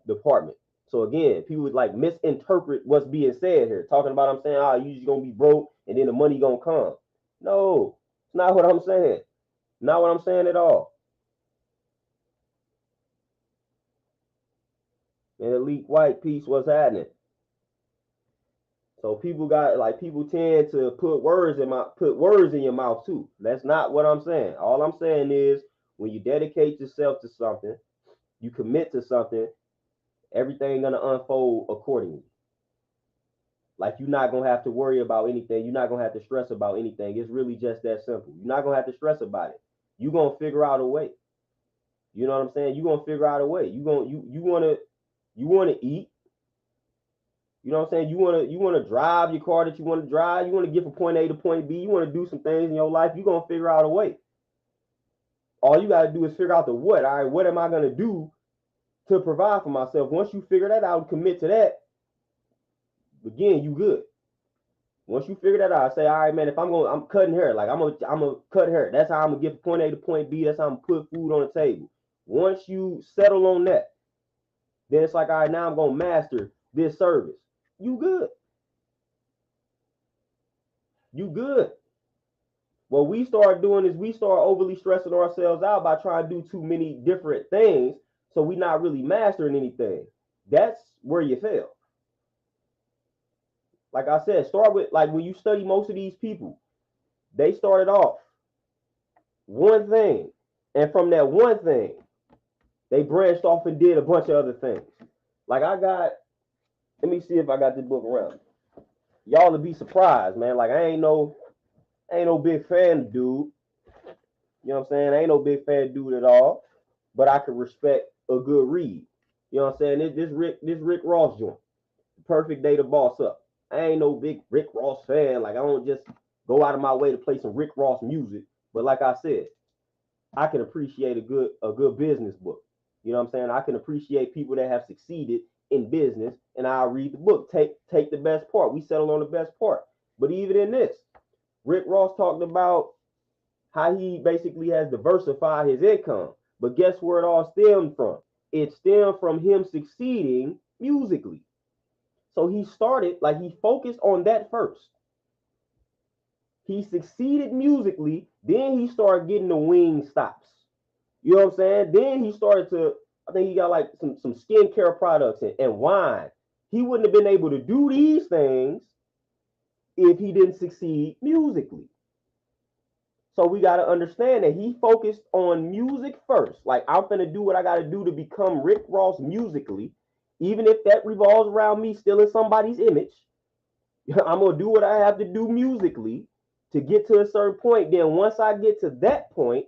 department. So again, people would like misinterpret what's being said here. Talking about I'm saying, you just gonna be broke and then the money gonna come. No, it's not what I'm saying. Not what I'm saying at all. And elite white piece, what's happening? So people tend to put words in your mouth too. That's not what I'm saying. All I'm saying is when you dedicate yourself to something, you commit to something, everything gonna unfold accordingly. Like you're not gonna have to worry about anything. You're not gonna have to stress about anything. It's really just that simple. You're not gonna have to stress about it. You're gonna figure out a way. You know what I'm saying? You're gonna figure out a way. You wanna eat. You know what I'm saying? You wanna drive your car that you want to drive. You want to get from point A to point B. You want to do some things in your life. You're gonna figure out a way. All you gotta do is figure out the what. All right, what am I gonna do to provide for myself? Once you figure that out and commit to that, Again, you good. Once you figure that out, I say, all right, man, if I'm cutting hair, like I'm gonna cut hair. That's how I'm gonna get from point A to point B. That's how I'm gonna put food on the table. Once you settle on that, then it's like, all right, now I'm gonna master this service. You good. You good. What we start doing is we start overly stressing ourselves out by trying to do too many different things, so we're not really mastering anything. That's where you fail. Like I said, start with, like, when you study most of these people, they started off one thing, and from that one thing, they branched off and did a bunch of other things. Like let me see if I got this book around. Y'all will be surprised, man. Like I ain't no big fan, dude. You know what I'm saying? I ain't no big fan dude at all, but I can respect a good read. You know what I'm saying? This Rick Ross joint, perfect day to boss up. I ain't no big Rick Ross fan. Like I don't just go out of my way to play some Rick Ross music. But like I said, I can appreciate a good business book. You know what I'm saying? I can appreciate people that have succeeded in business, and I'll read the book. Take the best part. We settle on the best part. But even in this, Rick Ross talked about how he basically has diversified his income. But guess where it all stemmed from? It stemmed from him succeeding musically. So he started, like, he focused on that first. He succeeded musically, then he started getting the wing stops. You know what I'm saying? Then he started to, I think he got like some skincare products and wine. He wouldn't have been able to do these things if he didn't succeed musically. So we got to understand that he focused on music first. Like, I'm going to do what I got to do to become Rick Ross musically, even if that revolves around me stealing somebody's image. I'm going to do what I have to do musically to get to a certain point. Then once I get to that point,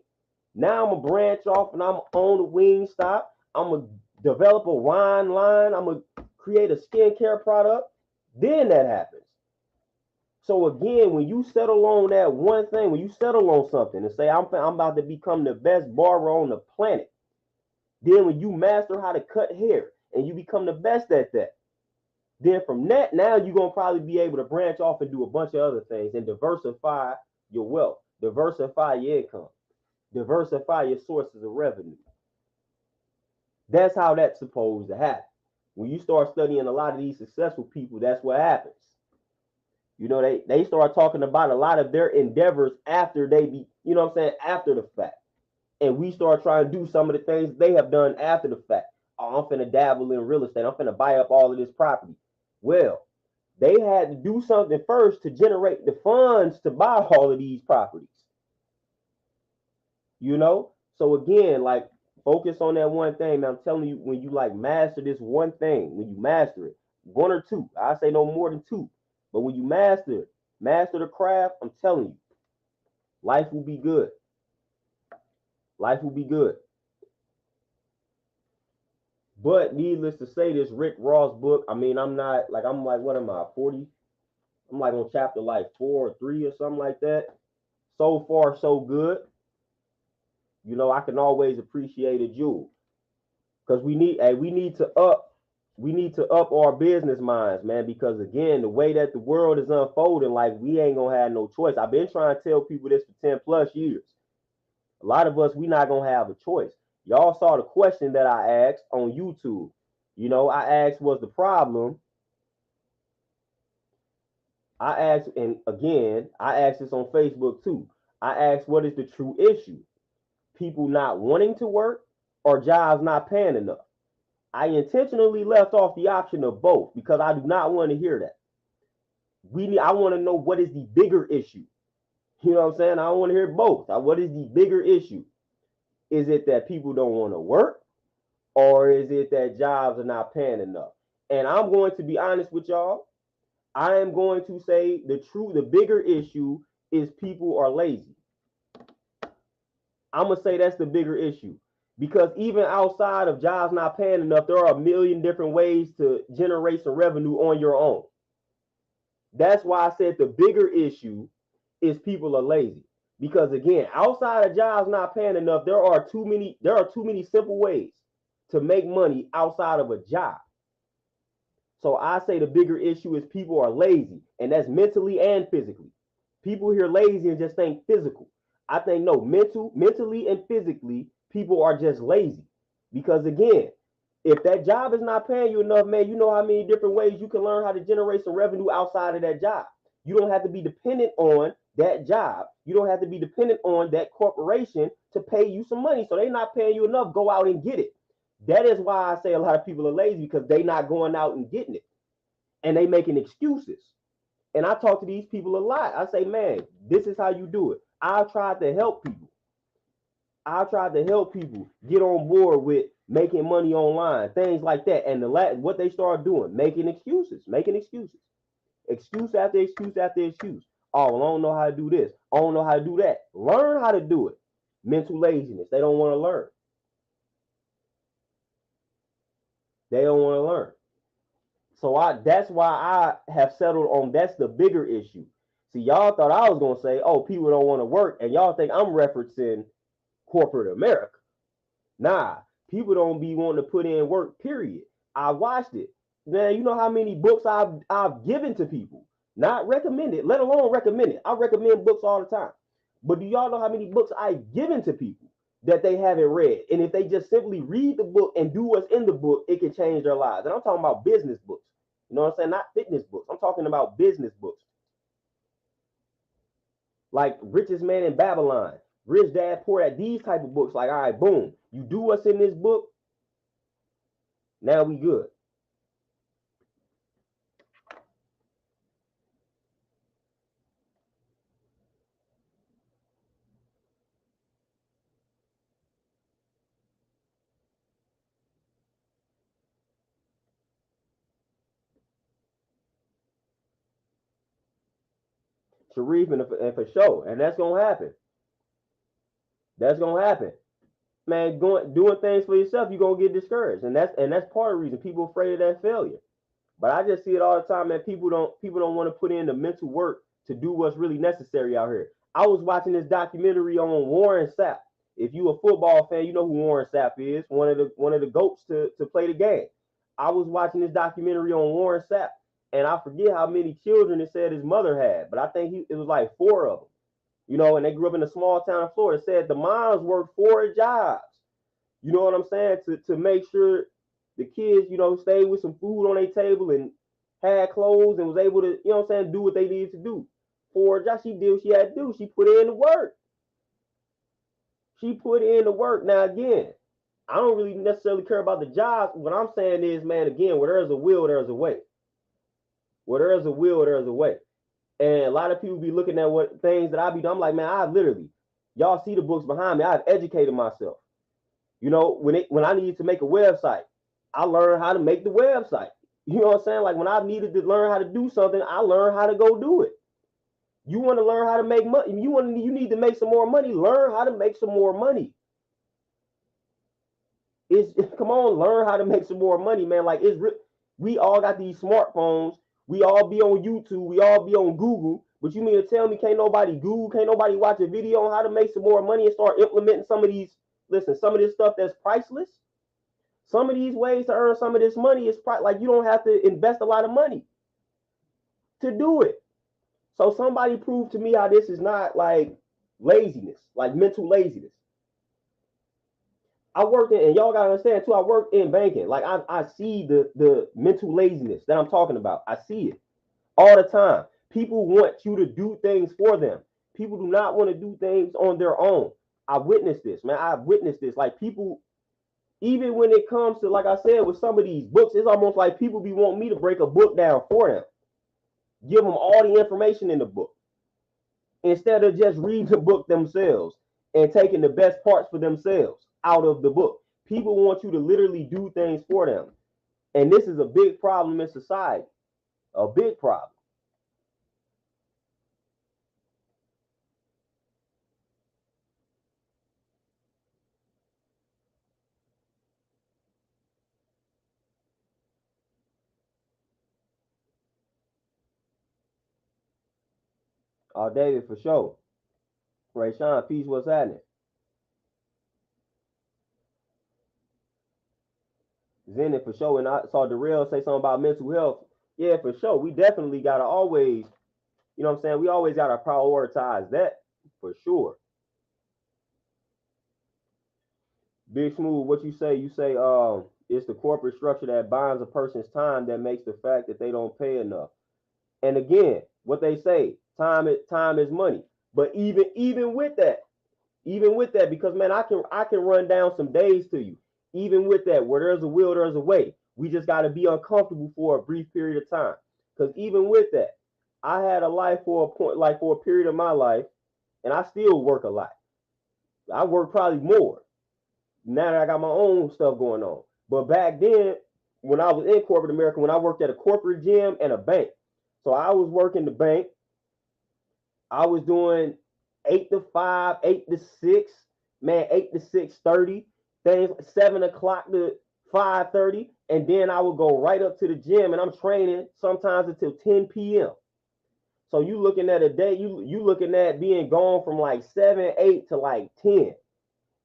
now I'm going to branch off and I'm going to own the Wingstop. I'm going to develop a wine line. I'm going to create a skincare product. Then that happens. So again, when you settle on that one thing, when you settle on something and say, I'm about to become the best barber on the planet, then when you master how to cut hair and you become the best at that, then from that, now you're going to probably be able to branch off and do a bunch of other things and diversify your wealth, diversify your income, diversify your sources of revenue. That's how that's supposed to happen. When you start studying a lot of these successful people, that's what happens. You know, they start talking about a lot of their endeavors after they be, you know what I'm saying, after the fact. And we start trying to do some of the things they have done after the fact. Oh, I'm finna dabble in real estate. I'm finna buy up all of this property. Well, they had to do something first to generate the funds to buy all of these properties. You know? So again, like, focus on that one thing. Man, I'm telling you, when you like master this one thing, when you master it, one or two, I say no more than two. But when you master the craft, I'm telling you, life will be good. Life will be good. But needless to say, this Rick Ross book, I mean, I'm like, what am I, 40? I'm like on chapter like 4 or 3 or something like that. So far, so good. You know, I can always appreciate a jewel. Because we need to up our business minds, man, because again, the way that the world is unfolding, like, we ain't gonna have no choice. I've been trying to tell people this for 10 plus years. A lot of us, we not gonna have a choice. Y'all saw the question that I asked on YouTube. You know, I asked, what's the problem? I asked, and again, I asked this on Facebook too. I asked, what is the true issue? People not wanting to work or jobs not paying enough? I intentionally left off the option of both because I do not want to hear that. I want to know, what is the bigger issue? You know what I'm saying? I don't want to hear both. What is the bigger issue? Is it that people don't want to work, or is it that jobs are not paying enough? And I'm going to be honest with y'all. I am going to say the bigger issue is people are lazy. I'm going to say that's the bigger issue. Because even outside of jobs not paying enough, there are a million different ways to generate some revenue on your own. That's why I said the bigger issue is people are lazy. Because again, outside of jobs not paying enough, there are too many simple ways to make money outside of a job. So I say the bigger issue is people are lazy, and that's mentally and physically. People hear lazy and just think physical. I think no, mentally and physically, people are just lazy. Because again, if that job is not paying you enough, man, you know how many different ways you can learn how to generate some revenue outside of that job. You don't have to be dependent on that job. You don't have to be dependent on that corporation to pay you some money. So they're not paying you enough. Go out and get it. That is why I say a lot of people are lazy because they not going out and getting it, and they making excuses. And I talk to these people a lot. I say, man, this is how you do it. I tried to help people. I tried to help people get on board with making money online, things like that. And what they started doing, making excuses, excuse after excuse after excuse. Oh, well, I don't know how to do this. I don't know how to do that. Learn how to do it. Mental laziness. They don't want to learn. They don't want to learn. So that's why I have settled on that's the bigger issue. See, y'all thought I was gonna say, oh, people don't want to work, and y'all think I'm referencing corporate America. Nah, people don't be wanting to put in work, period. I watched it. Man, you know how many books I've given to people, not recommended, let alone recommended. I recommend books all the time. But do y'all know how many books I've given to people that they haven't read? And if they just simply read the book and do what's in the book, it can change their lives. And I'm talking about business books. You know what I'm saying? Not fitness books. I'm talking about business books. Like Richest Man in Babylon, Rich Dad Poor Dad, these type of books. Like, all right, boom, you do what's in this book, now we good. Sharif and for sure, and that's gonna happen. That's gonna happen, man. Doing things for yourself, you're gonna get discouraged, and that's part of the reason people are afraid of that failure. But I just see it all the time, man. People don't want to put in the mental work to do what's really necessary out here. I was watching this documentary on Warren Sapp. If you a football fan, you know who Warren Sapp is, one of the goats to play the game. I was watching this documentary on Warren Sapp, and I forget how many children it said his mother had, but I think it was like four of them. And they grew up in a small town in Florida. It said the moms worked four jobs. You know what I'm saying? To make sure the kids, stayed with some food on their table and had clothes and was able to, you know what I'm saying, do what they needed to do. For Josh, she did what she had to do. She put in the work. She put in the work. Now again, I don't really necessarily care about the jobs. What I'm saying is, man, again, where there's a will, there's a way. Where there's a will, there's a way. And a lot of people be looking at what things that I be doing. I'm like, man, y'all see the books behind me. I've educated myself. When I needed to make a website, I learned how to make the website. You know what I'm saying? Like when I needed to learn how to do something, I learned how to go do it. You want to learn how to make money? You need to make some more money. Learn how to make some more money. Come on, learn how to make some more money, man. Like we all got these smartphones. We all be on YouTube. We all be on Google. But you mean to tell me can't nobody Google, can't nobody watch a video on how to make some more money and start implementing some of these? Listen, some of this stuff that's priceless. Some of these ways to earn some of this money is like you don't have to invest a lot of money to do it. So somebody prove to me how this is not like laziness, like mental laziness. I work in, and y'all gotta understand too, I work in banking. Like I see the mental laziness that I'm talking about. I see it all the time. People want you to do things for them. People do not want to do things on their own. I witnessed this, man. I've witnessed this. Like people, even when it comes to, like I said, with some of these books, it's almost like people be wanting me to break a book down for them, give them all the information in the book, instead of just reading the book themselves and taking the best parts for themselves out of the book. People want you to literally do things for them. And this is a big problem in society, a big problem. David, for sure. Ray Sean, peace, what's happening? Zen it for sure. And I saw Darrell say something about mental health. Yeah, for sure. We definitely gotta always, you know what I'm saying? We always gotta prioritize that for sure. Big Smooth, what you say? You say it's the corporate structure that binds a person's time that makes the fact that they don't pay enough. And again, what they say, time is money. But even with that, because man, I can run down some days to you. Even with that, where there's a will, there's a way. We just got to be uncomfortable for a brief period of time. Because even with that, I had a life for a point, like for a period of my life, and I still work a lot. I work probably more now that I got my own stuff going on. But back then, when I was in corporate America, when I worked at a corporate gym and a bank, so I was working the bank. I was doing 8 to 5, 8 to 6, man, 8 to 6:30, things 7 o'clock to 5:30, and then I would go right up to the gym, and I'm training sometimes until 10 p.m. So you looking at a day, you looking at being gone from like 7, 8 to like 10,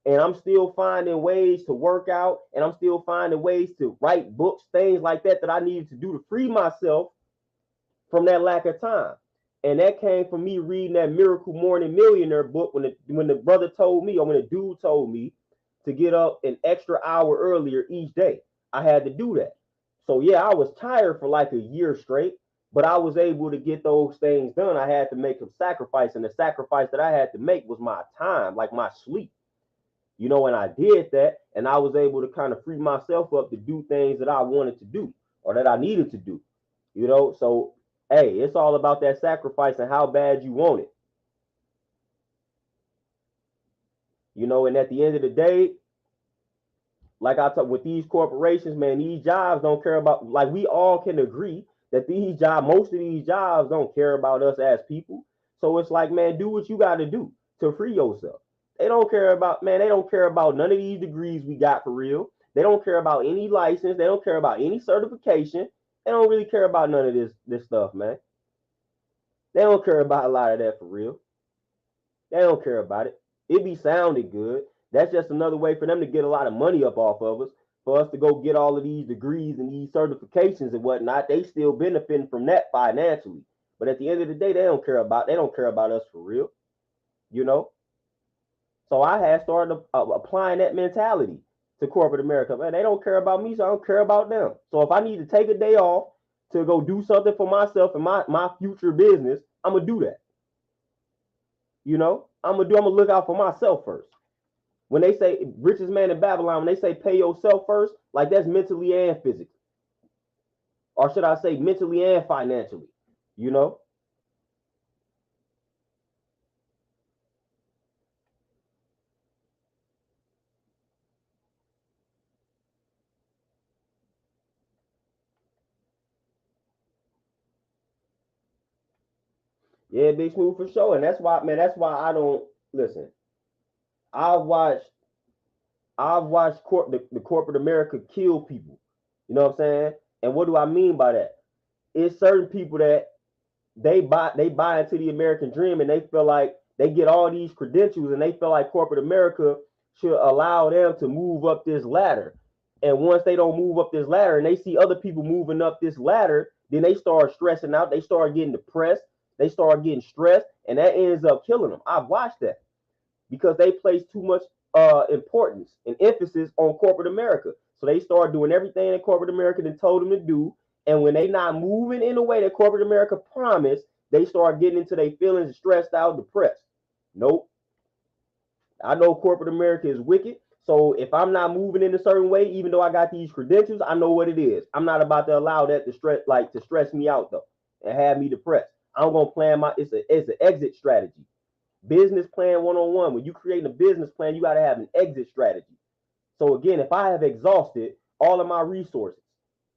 and I'm still finding ways to work out, and I'm still finding ways to write books, things like that that I needed to do to free myself from that lack of time. And that came from me reading that Miracle Morning Millionaire book when the brother told me, or when the dude told me to get up an extra hour earlier each day. I had to do that. So yeah, I was tired for like a year straight, but I was able to get those things done. I had to make a sacrifice, and the sacrifice that I had to make was my time, like my sleep. And I did that, and I was able to kind of free myself up to do things that I wanted to do or that I needed to do. So hey, it's all about that sacrifice and how bad you want it. And at the end of the day, like I talk with these corporations, man, these jobs don't care about, like, we all can agree that most of these jobs don't care about us as people. So it's like, man, do what you got to do to free yourself. They don't care about none of these degrees we got for real. They don't care about any license. They don't care about any certification. They don't really care about none of this stuff, man. They don't care about a lot of that for real. They don't care about it. It be sounding good. That's just another way for them to get a lot of money up off of us. For us to go get all of these degrees and these certifications and whatnot, they still benefiting from that financially. But at the end of the day, they don't care about us for real. You know. So I had started applying that mentality to corporate America. Man, they don't care about me, so I don't care about them. So if I need to take a day off to go do something for myself and my future business, I'm gonna do that. I'm gonna look out for myself first. When they say richest man in Babylon, when they say pay yourself first, like that's mentally and physically, or should I say mentally and financially? You know? Yeah, big smooth for sure, and that's why, man. That's why I don't listen. I watch I've watched the corporate America kill people. You know what I'm saying? And what do I mean by that? It's certain people that they buy into the American dream, and they feel like they get all these credentials, and they feel like corporate America should allow them to move up this ladder. And once they don't move up this ladder and they see other people moving up this ladder, then they start stressing out. They start getting depressed. They start getting stressed, and that ends up killing them. I've watched that because they place too much importance and emphasis on corporate America. So they start doing everything that corporate America then told them to do. And when they not moving in the way that corporate America promised, they start getting into their feelings, stressed out, depressed. Nope. I know corporate America is wicked. So if I'm not moving in a certain way, even though I got these credentials, I know what it is. I'm not about to allow that to stress me out though and have me depressed. I'm gonna plan it's an exit strategy. Business plan 101. When you create a business plan, you got to have an exit strategy. So again, if I have exhausted all of my resources,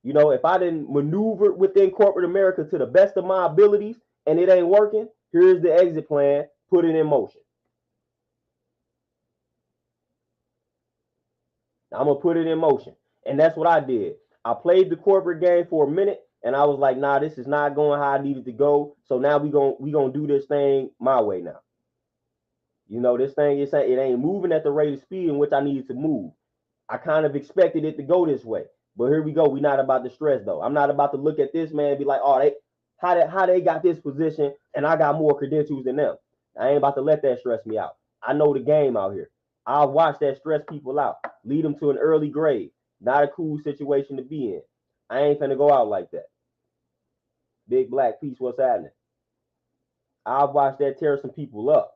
if I didn't maneuver within corporate America to the best of my abilities and it ain't working, here's the exit plan. Put it in motion. I'm gonna put it in motion, and that's what I did. I played the corporate game for a minute, and I was like, nah, this is not going how I needed to go. So now we gonna do this thing my way now. This thing it ain't moving at the rate of speed in which I needed to move. I kind of expected it to go this way. But here we go. We're not about to stress though. I'm not about to look at this man and be like, oh, how they got this position and I got more credentials than them. I ain't about to let that stress me out. I know the game out here. I'll watch that stress people out, lead them to an early grave. Not a cool situation to be in. I ain't finna go out like that. Big Black Peace, what's happening? I've watched that tear some people up.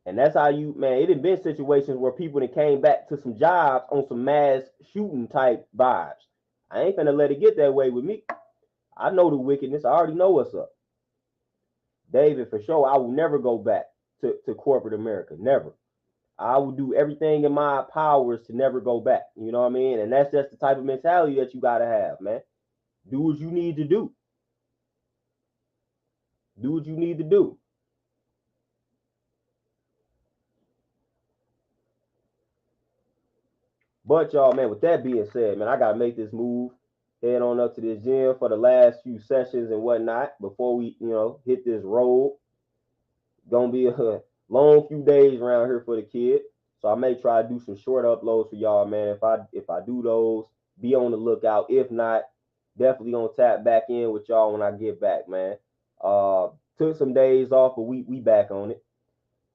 And that's how you, man, it had been situations where people that came back to some jobs on some mass shooting type vibes. I ain't finna let it get that way with me. I know the wickedness. I already know what's up. David, for sure, I will never go back to corporate America. Never. I will do everything in my powers to never go back. You know what I mean? And that's just the type of mentality that you got to have, man. Do what you need to do. Do what you need to do. But y'all, man, with that being said, man, I got to make this move. Head on up to this gym for the last few sessions and whatnot before we, hit this road. Gonna be a long few days around here for the kid. So I may try to do some short uploads for y'all, man. If I do those, be on the lookout. If not, definitely gonna tap back in with y'all when I get back, man. Took some days off, but we back on it.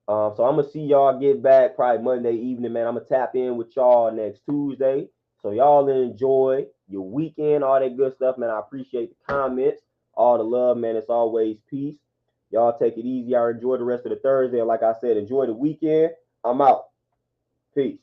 So I'm gonna see y'all get back probably Monday evening, man. I'm gonna tap in with y'all next Tuesday. So y'all enjoy your weekend, all that good stuff, man. I appreciate the comments, all the love, man. It's always peace. Y'all take it easy. I enjoy the rest of the Thursday. Like I said, enjoy the weekend. I'm out. Peace.